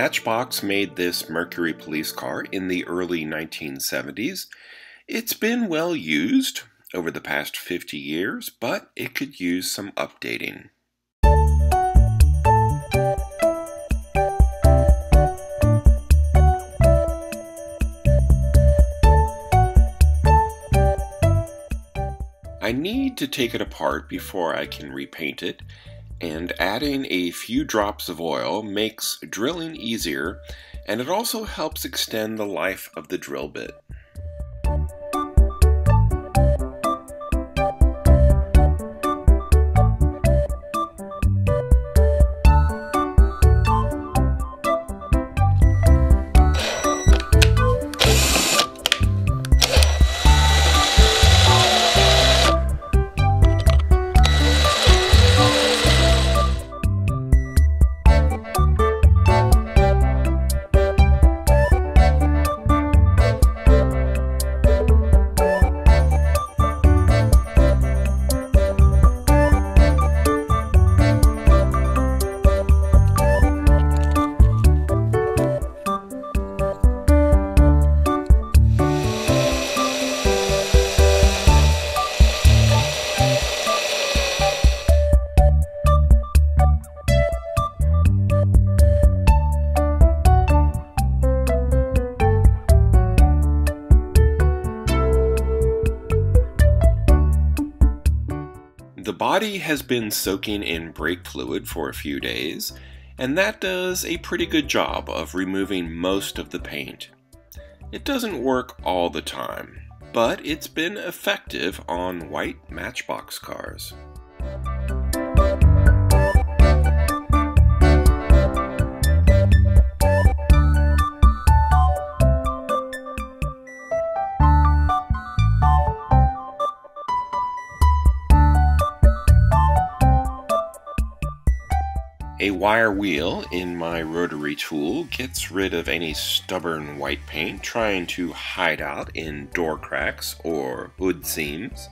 Matchbox made this Mercury police car in the early 1970s. It's been well used over the past 50 years, but it could use some updating. I need to take it apart before I can repaint it, and adding a few drops of oil makes drilling easier, and it also helps extend the life of the drill bit. The body has been soaking in brake fluid for a few days, and that does a pretty good job of removing most of the paint. It doesn't work all the time, but it's been effective on white Matchbox cars. A wire wheel in my rotary tool gets rid of any stubborn white paint trying to hide out in door cracks or hood seams.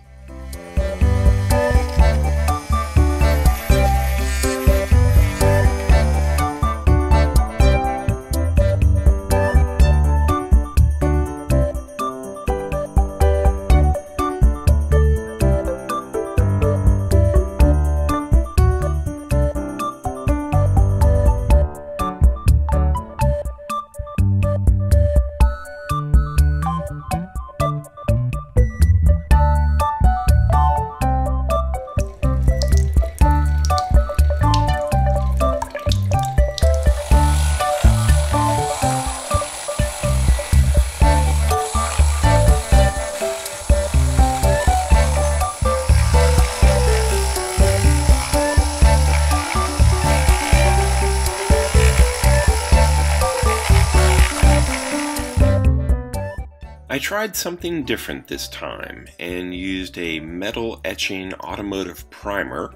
I tried something different this time and used a metal etching automotive primer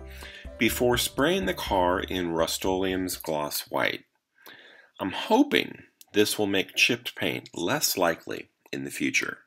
before spraying the car in Rust-Oleum's gloss white. I'm hoping this will make chipped paint less likely in the future.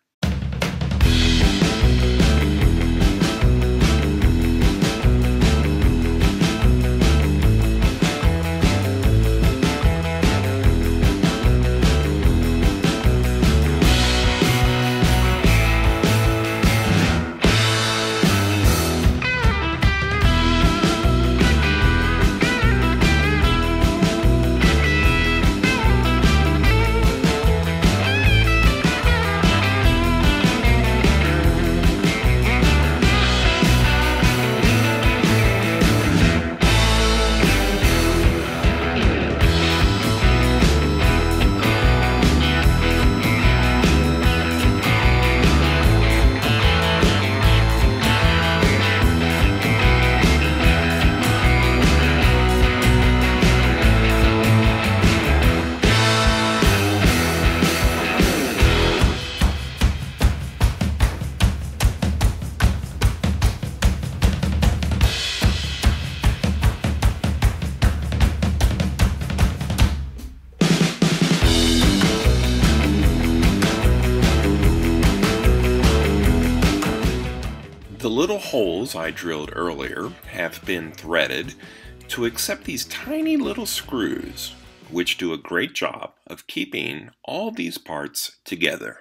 The little holes I drilled earlier have been threaded to accept these tiny little screws, which do a great job of keeping all these parts together.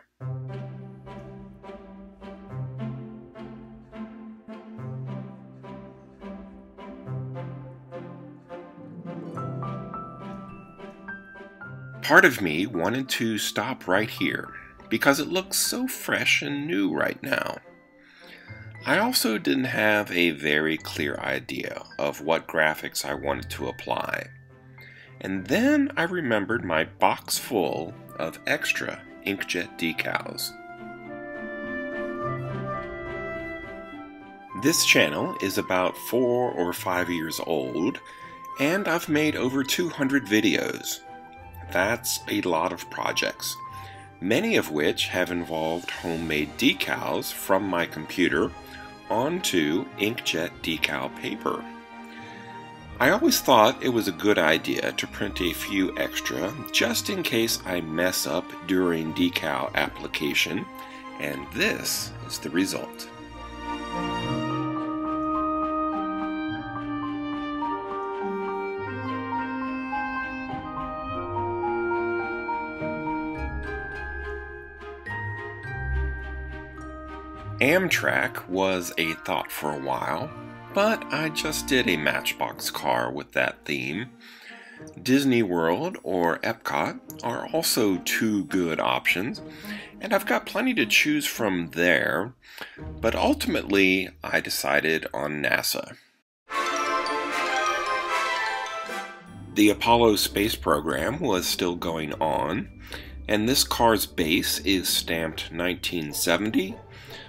Part of me wanted to stop right here because it looks so fresh and new right now. I also didn't have a very clear idea of what graphics I wanted to apply. And then I remembered my box full of extra inkjet decals. This channel is about 4 or 5 years old, and I've made over 200 videos. That's a lot of projects, many of which have involved homemade decals from my computer onto inkjet decal paper. I always thought it was a good idea to print a few extra just in case I mess up during decal application, and this is the result. Amtrak was a thought for a while, but I just did a Matchbox car with that theme. Disney World or Epcot are also two good options, and I've got plenty to choose from there, but ultimately I decided on NASA. The Apollo space program was still going on, and this car's base is stamped 1970,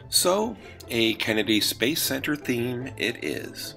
so a Kennedy Space Center theme it is.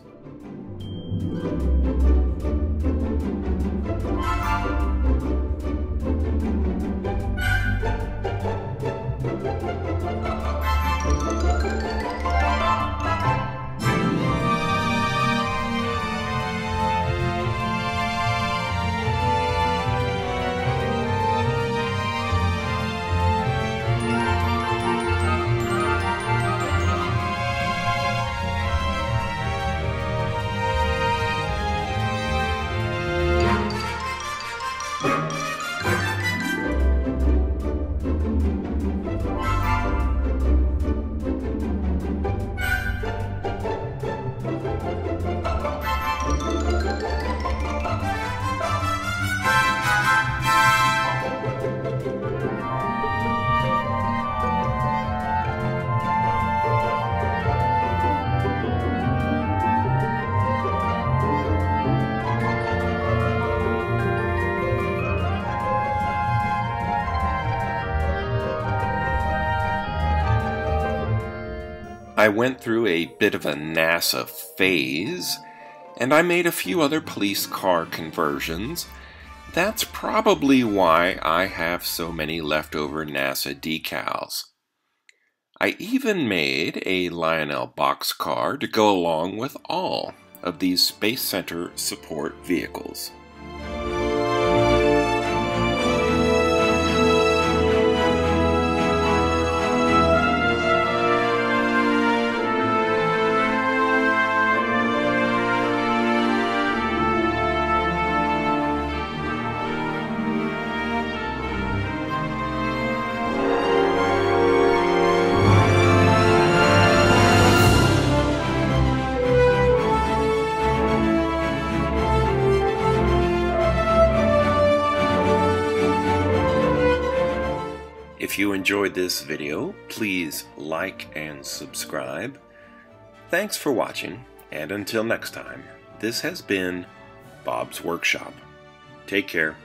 I went through a bit of a NASA phase, and I made a few other police car conversions. That's probably why I have so many leftover NASA decals. I even made a Lionel boxcar to go along with all of these Space Center support vehicles. If you enjoyed this video, please like and subscribe. Thanks for watching, and until next time, this has been Bob's Workshop. Take care.